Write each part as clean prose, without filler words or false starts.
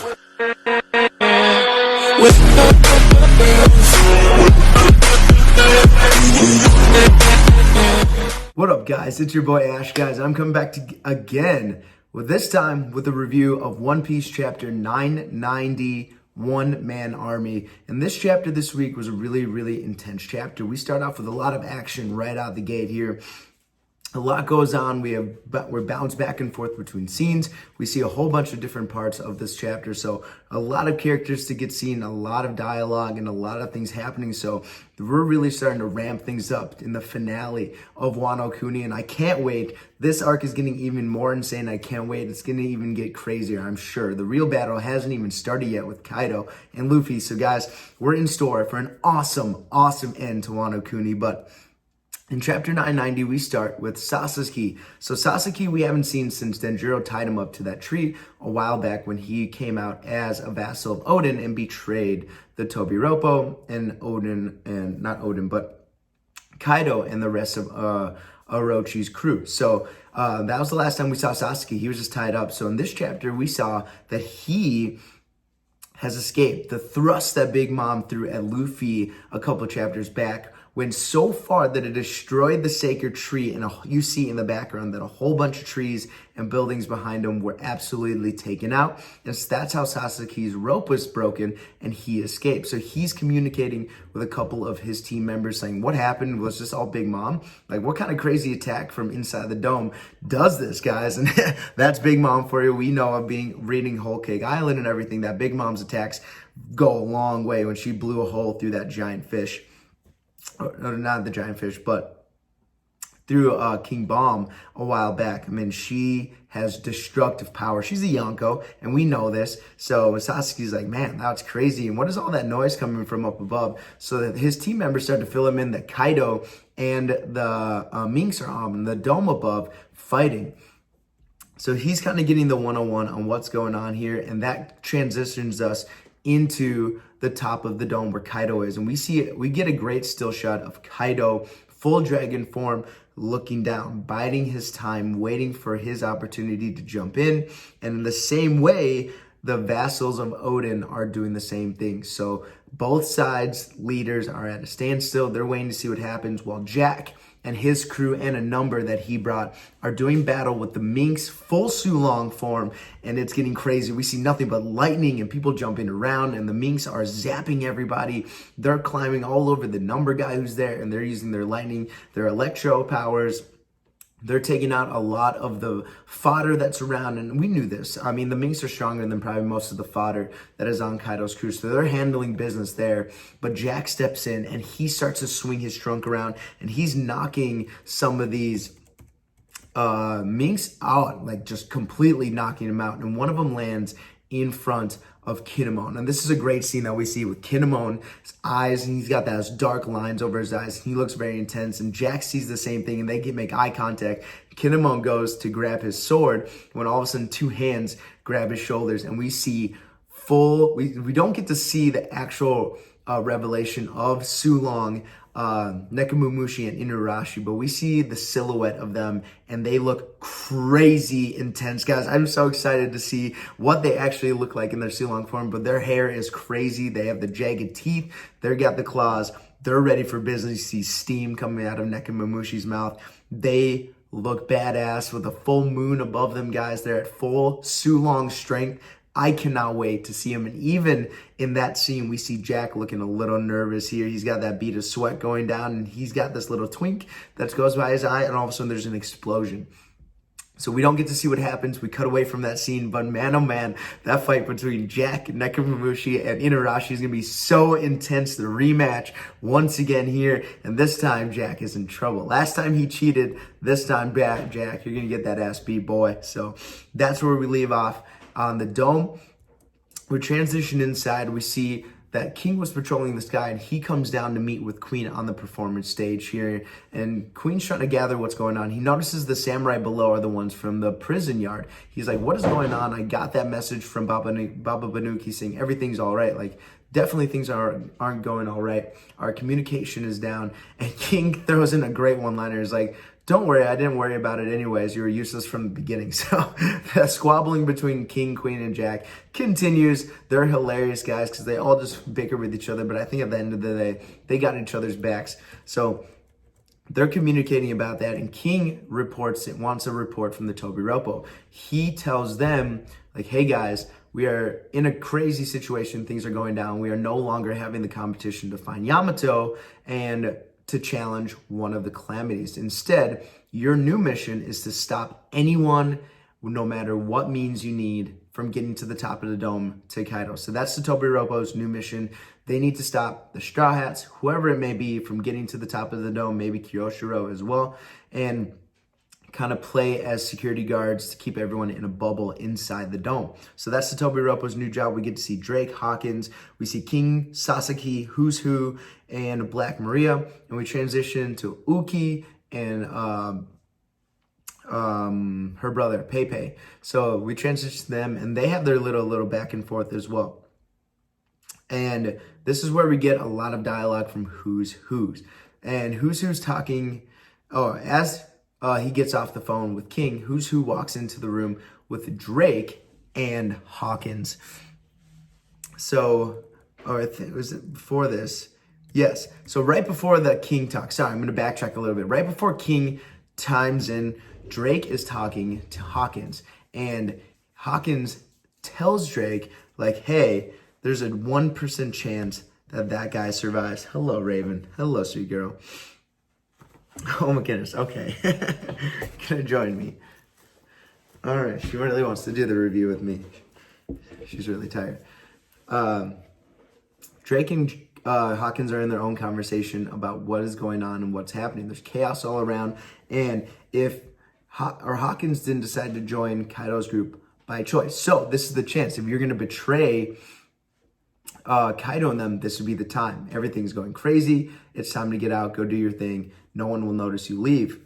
What up, guys? It's your boy Ash, guys. I'm coming back again with this time with a review of One Piece chapter 990, One Man Army. And this chapter this week was a really intense chapter. We start off with a lot of action right out the gate here. A lot goes on. We're bounced back and forth between scenes. We see a whole bunch of different parts of this chapter. So a lot of characters to get seen, a lot of dialogue, and a lot of things happening. So we're really starting to ramp things up in the finale of Wano Kuni, and I can't wait. This arc is getting even more insane. I can't wait. It's going to even get crazier, I'm sure. The real battle hasn't even started yet with Kaido and Luffy. So guys, we're in store for an awesome end to Wano Kuni. But in chapter 990, we start with Sasaki. So Sasaki, we haven't seen since Denjiro tied him up to that tree a while back when he came out as a vassal of Odin and betrayed the Tobiropo and but Kaido and the rest of Orochi's crew. So that was the last time we saw Sasaki. He was just tied up. So in this chapter, we saw that he has escaped. The thrust that Big Mom threw at Luffy a couple chapters back went so far that it destroyed the sacred tree, and you see in the background that a whole bunch of trees and buildings behind him were absolutely taken out. And so that's how Sasaki's rope was broken and he escaped. So he's communicating with a couple of his team members saying, what happened? Was this all Big Mom? Like, what kind of crazy attack from inside the dome does this, guys? And that's Big Mom for you. We know of reading Whole Cake Island and everything, that Big Mom's attacks go a long way when she blew a hole through that giant fish. Not the giant fish, but through King Bomb a while back. I mean, she has destructive power. She's a Yonko, and we know this. So Sasaki's like, man, that's crazy. And what is all that noise coming from up above? So that his team members start to fill him in that Kaido and the Minks are on the dome above fighting. So he's kind of getting the 101 on what's going on here, and that transitions us into the top of the dome where Kaido is. And we get a great still shot of Kaido, full dragon form, looking down, biding his time, waiting for his opportunity to jump in. And in the same way, the vassals of Odin are doing the same thing. So both sides' leaders are at a standstill. They're waiting to see what happens, while Jack and his crew and a number that he brought are doing battle with the Minks, full Sulong form, and it's getting crazy. We see nothing but lightning and people jumping around, and the Minks are zapping everybody. They're climbing all over the number guy who's there, and they're using their lightning, their electro powers. They're taking out a lot of the fodder that's around, and we knew this. I mean, the Minks are stronger than probably most of the fodder that is on Kaido's crew, so they're handling business there. But Jack steps in, and he starts to swing his trunk around, and he's knocking some of these Minks out, like just completely knocking them out. And one of them lands in front of Kinemon. And this is a great scene that we see with Kinemon's eyes, and he's got those dark lines over his eyes. He looks very intense, and Jack sees the same thing, and they make eye contact. Kinemon goes to grab his sword when all of a sudden two hands grab his shoulders, and we see we don't get to see the actual revelation of Sulong, Nekomamushi, and Inurashi, but we see the silhouette of them, and they look crazy intense. Guys, I'm so excited to see what they actually look like in their Sulong form, but their hair is crazy. They have the jagged teeth. They've got the claws. They're ready for business. You see steam coming out of Nekomamushi's mouth. They look badass with a full moon above them, guys. They're at full Sulong strength. I cannot wait to see him. And even in that scene, we see Jack looking a little nervous here. He's got that bead of sweat going down, and he's got this little twink that goes by his eye, and all of a sudden there's an explosion. So we don't get to see what happens. We cut away from that scene, but man, oh man, that fight between Jack, Nekomamushi, and Inurashi is going to be so intense. The rematch once again here, and this time Jack is in trouble. Last time he cheated, this time Jack, you're going to get that ass beat, boy. So that's where we leave off on the dome. We transition inside. We see that King was patrolling the sky, and he comes down to meet with Queen on the performance stage here. And Queen's trying to gather what's going on. He notices the samurai below are the ones from the prison yard. He's like, what is going on? I got that message from Baba Banuki saying everything's all right. Like, definitely things aren't going all right. Our communication is down. And King throws in a great one-liner. He's like, Don't worry, I didn't worry about it anyways. You were useless from the beginning. So the squabbling between King, Queen, and Jack continues. They're hilarious guys because they all just bicker with each other. But I think at the end of the day, they got each other's backs. So they're communicating about that. And King wants a report from the Tobiropo. He tells them, like, hey guys, we are in a crazy situation. Things are going down. We are no longer having the competition to find Yamato and to challenge one of the calamities. Instead, your new mission is to stop anyone, no matter what means you need, from getting to the top of the dome to Kaido. So that's the Tobiropo's new mission. They need to stop the Straw Hats, whoever it may be, from getting to the top of the dome, maybe Kyoshiro as well, and kind of play as security guards to keep everyone in a bubble inside the dome. So that's the Tobiropo's new job. We get to see Drake, Hawkins, we see King, Sasaki, Who's Who, and Black Maria, and we transition to Uki and her brother Pepe. So we transition to them, and they have their little back and forth as well. And this is where we get a lot of dialogue from Who's Who's. And Who's Who's talking, as he gets off the phone with King, Who's Who walks into the room with Drake and Hawkins. So, was it before this? Yes. So right before the King talk, sorry, I'm going to backtrack a little bit. Right before King chimes in, Drake is talking to Hawkins. And Hawkins tells Drake, like, hey, there's a 1% chance that guy survives. Hello, Raven. Hello, sweet girl. Oh my goodness. Okay. Gonna join me. All right. She really wants to do the review with me. She's really tired. Drake and Hawkins are in their own conversation about what is going on and what's happening. There's chaos all around. And if Hawkins didn't decide to join Kaido's group by choice. So this is the chance. If you're going to betray Kaido and them, this would be the time. Everything's going crazy. It's time to get out, go do your thing. No one will notice you leave.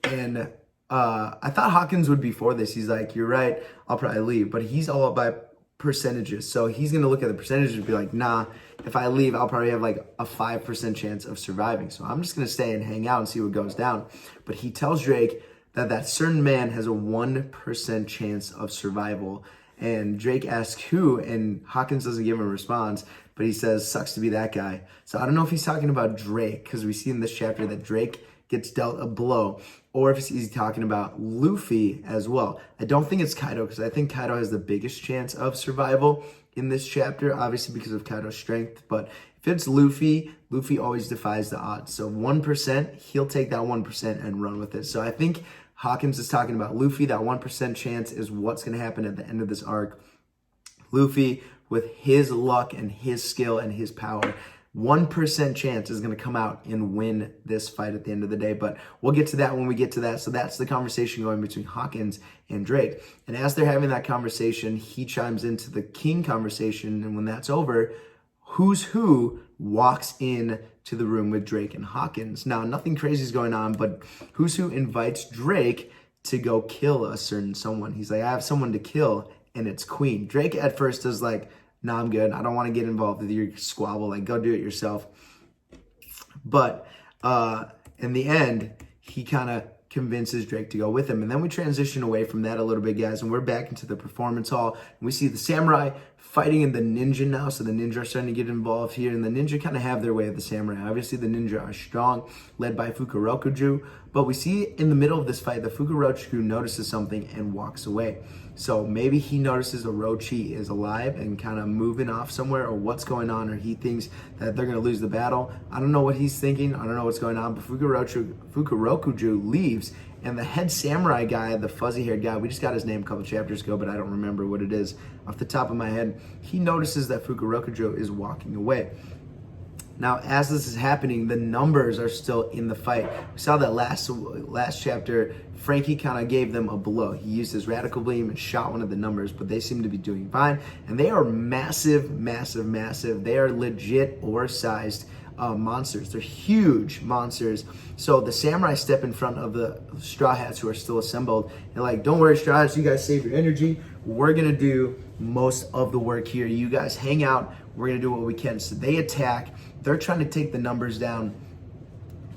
And I thought Hawkins would be for this. He's like, you're right, I'll probably leave. But he's all about percentages. So he's going to look at the percentages and be like, nah, if I leave, I'll probably have like a 5% chance of surviving. So I'm just going to stay and hang out and see what goes down. But he tells Drake that certain man has a 1% chance of survival. And Drake asks who, and Hawkins doesn't give him a response, but he says, sucks to be that guy. So I don't know if he's talking about Drake, because we see in this chapter that Drake gets dealt a blow, or if he's talking about Luffy as well. I don't think it's Kaido, because I think Kaido has the biggest chance of survival in this chapter, obviously because of Kaido's strength. But if it's Luffy, Luffy always defies the odds. So 1%, he'll take that 1% and run with it. So I think Hawkins is talking about Luffy. That 1% chance is what's going to happen at the end of this arc. Luffy, with his luck and his skill and his power, 1% chance is going to come out and win this fight at the end of the day. But we'll get to that when we get to that. So that's the conversation going between Hawkins and Drake. And as they're having that conversation, he chimes into the King conversation. And when that's over, Who's Who walks in to the room with Drake and Hawkins. Now, nothing crazy is going on, but Who's Who invites Drake to go kill a certain someone. He's like, I have someone to kill, and it's Queen. Drake at first is like, nah, I'm good. I don't want to get involved with your squabble. Like, go do it yourself. But in the end, he kind of convinces Drake to go with him. And then we transition away from that a little bit, guys, and we're back into the performance hall. And we see the samurai fighting in the ninja now. So the ninja are starting to get involved here, and the ninja kind of have their way of the samurai. Obviously, the ninja are strong, led by Fukurokuju. But we see in the middle of this fight, the Fukurokuju notices something and walks away. So maybe he notices Orochi is alive and kind of moving off somewhere, or what's going on, or he thinks that they're going to lose the battle. I don't know what he's thinking. I don't know what's going on, but Fukurokuju leaves, and the head samurai guy, the fuzzy-haired guy, we just got his name a couple chapters ago, but I don't remember what it is off the top of my head. He notices that Fukurokuju is walking away. Now, as this is happening, the numbers are still in the fight. We saw that last chapter, Frankie kind of gave them a blow. He used his radical beam and shot one of the numbers, but they seem to be doing fine. And they are massive, massive, massive. They are legit Ore-sized monsters. They're huge monsters. So the samurai step in front of the Straw Hats who are still assembled. They're like, don't worry, Straw Hats, you guys save your energy. We're going to do most of the work here. You guys hang out. We're going to do what we can. So they attack. They're trying to take the numbers down.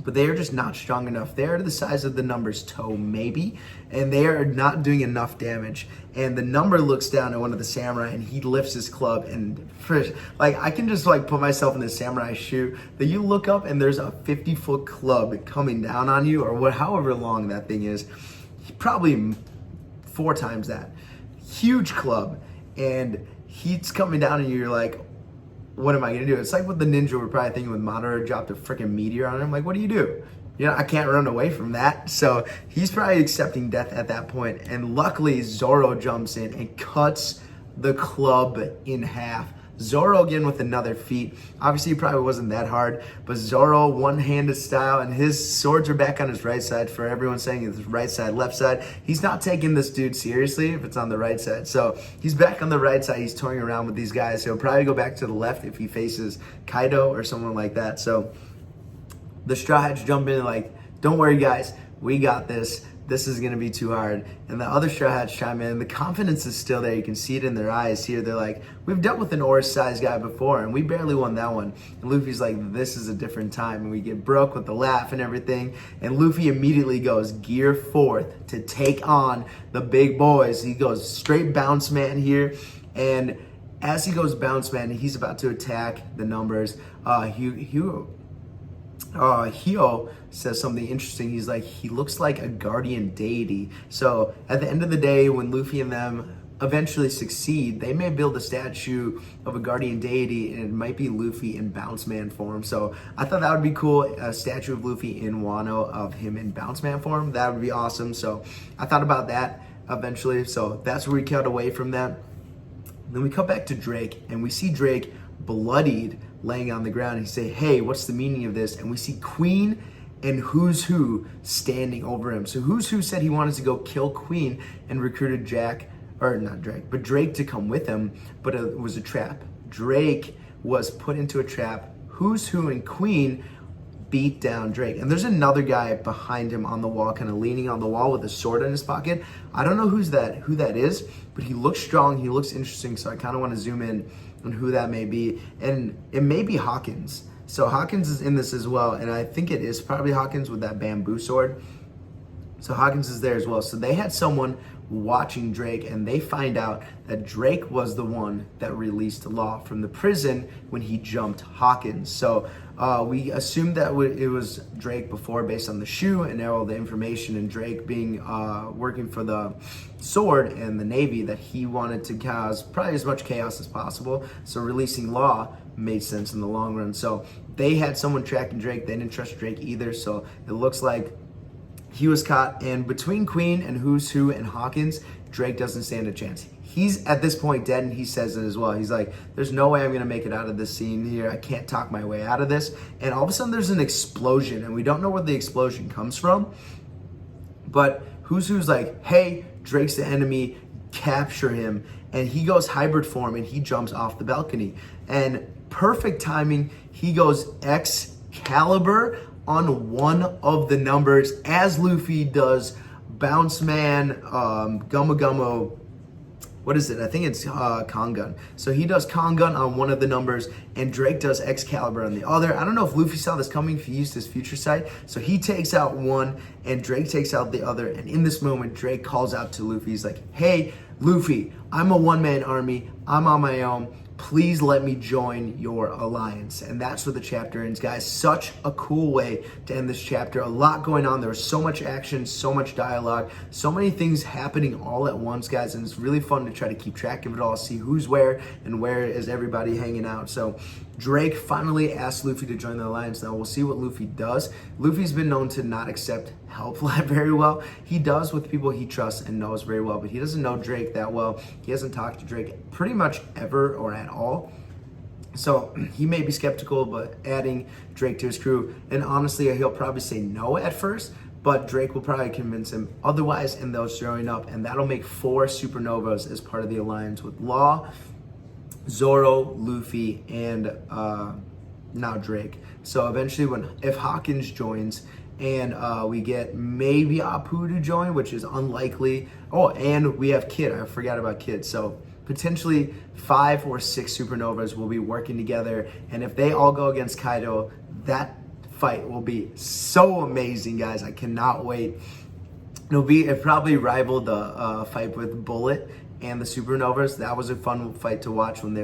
but they are just not strong enough. They are the size of the number's toe, maybe, and they are not doing enough damage. And the number looks down at one of the samurai, and he lifts his club. And like, I can just like put myself in the samurai shoe. That you look up and there's a 50-foot club coming down on you, or however long that thing is, probably 4 times that. Huge club, and he's coming down, and you're like, what am I gonna do? It's like with the ninja, we're probably thinking with Madara dropped a freaking meteor on him. Like, what do? You know, I can't run away from that. So he's probably accepting death at that point. And luckily, Zoro jumps in and cuts the club in half. Zoro again with another feat. Obviously, it probably wasn't that hard, but Zoro one-handed style, and his swords are back on his right side. For everyone saying it's right side, left side, he's not taking this dude seriously if it's on the right side. So he's back on the right side. He's toying around with these guys. He'll probably go back to the left if he faces Kaido or someone like that. So the Straw Hats jump in like, don't worry, guys, we got this. This is going to be too hard. And the other Straw Hats chime in. The confidence is still there. You can see it in their eyes here. They're like, we've dealt with an Oris-sized guy before, and we barely won that one. And Luffy's like, this is a different time. And we get broke with the laugh and everything. And Luffy immediately goes gear forth to take on the big boys. He goes straight bounce man here. And as he goes bounce man, he's about to attack the numbers. Hio says something interesting. He's like, he looks like a guardian deity. So at the end of the day, when Luffy and them eventually succeed, they may build a statue of a guardian deity, and it might be Luffy in Bounce Man form. So I thought that would be cool, a statue of Luffy in Wano of him in Bounce Man form. That would be awesome. So I thought about that eventually. So that's where we cut away from that. Then we cut back to Drake, and we see Drake bloodied laying on the ground. He say, hey, what's the meaning of this? And we see Queen and Who's Who standing over him. So Who's Who said he wanted to go kill Queen and recruited Drake to come with him, but it was a trap. Drake was put into a trap. Who's Who and Queen beat down Drake. And there's another guy behind him on the wall, kind of leaning on the wall with a sword in his pocket. I don't know who that is, but he looks strong, he looks interesting, so I kind of want to zoom in on who that may be. And it may be Hawkins. So Hawkins is in this as well, and I think it is probably Hawkins with that bamboo sword. So Hawkins is there as well. So they had someone watching Drake, and they find out that Drake was the one that released Law from the prison when he jumped Hawkins. So we assumed that it was Drake before based on the shoe and all the information, and Drake being working for the sword and the Navy, that he wanted to cause probably as much chaos as possible. So releasing Law made sense in the long run. So they had someone tracking Drake. They didn't trust Drake either. So it looks like he was caught, and between Queen and Who's Who and Hawkins, Drake doesn't stand a chance. He's at this point dead, and he says it as well. He's like, there's no way I'm gonna make it out of this scene here. I can't talk my way out of this. And all of a sudden there's an explosion, and we don't know where the explosion comes from, but Who's Who's like, hey, Drake's the enemy, capture him. And he goes hybrid form, and he jumps off the balcony. And perfect timing, he goes Excalibur on one of the numbers, as Luffy does Bounce Man, Gummo Gummo, what is it? I think it's Kongun. So he does Kongun on one of the numbers, and Drake does Excalibur on the other. I don't know if Luffy saw this coming, if he used his future sight. So he takes out one, and Drake takes out the other. And in this moment, Drake calls out to Luffy. He's like, hey, Luffy, I'm a one-man army. I'm on my own. Please let me join your alliance. And that's where the chapter ends, guys. Such a cool way to end this chapter. A lot going on. There was so much action, so much dialogue, so many things happening all at once, guys. And it's really fun to try to keep track of it all, see who's where and where is everybody hanging out. So Drake finally asked Luffy to join the alliance. Now we'll see what Luffy does. Luffy's been known to not accept help very well. He does with people he trusts and knows very well, but he doesn't know Drake that well. He hasn't talked to Drake pretty much ever or at all. So he may be skeptical, but adding Drake to his crew, and honestly, he'll probably say no at first, but Drake will probably convince him otherwise, and they'll join up, and that'll make 4 supernovas as part of the alliance with Law, Zoro, Luffy, and now Drake. So eventually, if Hawkins joins, and we get maybe Apu to join, which is unlikely. Oh, and we have Kid. I forgot about Kid. So potentially 5 or 6 supernovas will be working together, and if they all go against Kaido, that fight will be so amazing, guys. I cannot wait. It probably rivaled the fight with Bullet and the Supernovas. That was a fun fight to watch when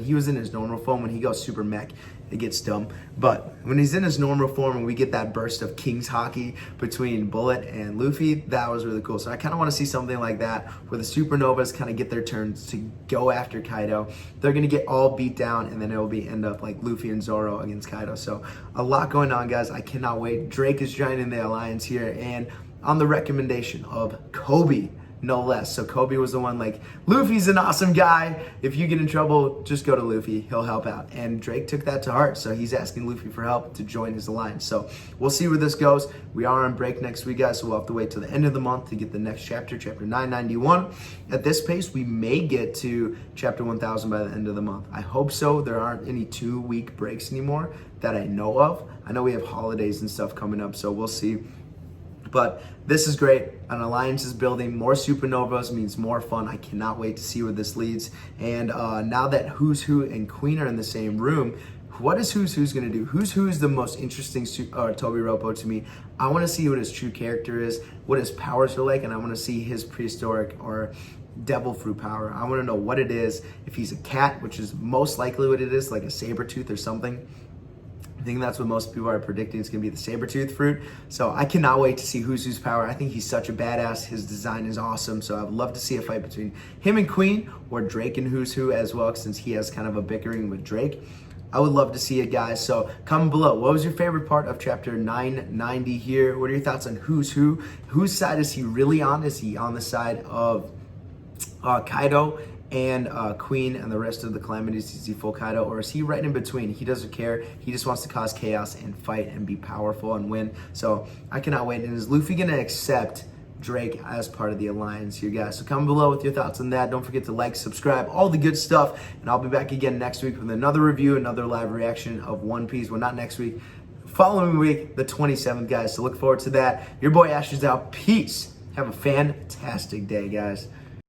he was in his normal form. When he goes super mech, it gets dumb. But when he's in his normal form and we get that burst of King's Hockey between Bullet and Luffy, that was really cool. So I kind of want to see something like that where the Supernovas kind of get their turns to go after Kaido. They're going to get all beat down and then it will end up like Luffy and Zoro against Kaido. So a lot going on, guys. I cannot wait. Drake is joining the alliance here, and on the recommendation of Koby, no less. So Koby was the one like, Luffy's an awesome guy. If you get in trouble, just go to Luffy. He'll help out. And Drake took that to heart. So he's asking Luffy for help to join his alliance. So we'll see where this goes. We are on break next week, guys. So we'll have to wait till the end of the month to get the next chapter, chapter 991. At this pace, we may get to chapter 1000 by the end of the month. I hope so. There aren't any 2-week breaks anymore that I know of. I know we have holidays and stuff coming up, so we'll see. But this is great. An alliance is building. More supernovas means more fun. I cannot wait to see where this leads. And now that Who's Who and Queen are in the same room, what is Who's Who's going to do? Who's Who is the most interesting Tobiropo to me. I want to see what his true character is, what his powers are like, and I want to see his prehistoric or devil fruit power. I want to know what it is. If he's a cat, which is most likely what it is, like a saber tooth or something. I think that's what most people are predicting. It's going to be the saber-tooth fruit. So I cannot wait to see Who's Who's power. I think he's such a badass. His design is awesome. So I'd love to see a fight between him and Queen, or Drake and Who's Who as well, since he has kind of a bickering with Drake. I would love to see it, guys. So comment below. What was your favorite part of chapter 990 here? What are your thoughts on Who's Who? Whose side is he really on? Is he on the side of Kaido and Queen and the rest of the calamities? Is he full Kaido, or is he right in between? He doesn't care. He just wants to cause chaos and fight and be powerful and win. So I cannot wait. And is Luffy gonna accept Drake as part of the alliance here, guys? So comment below with your thoughts on that. Don't forget to like, subscribe, all the good stuff. And I'll be back again next week with another review, another live reaction of One Piece. Well, not next week, following week, the 27th, guys. So look forward to that. Your boy Ash is out. Peace. Have a fantastic day, guys.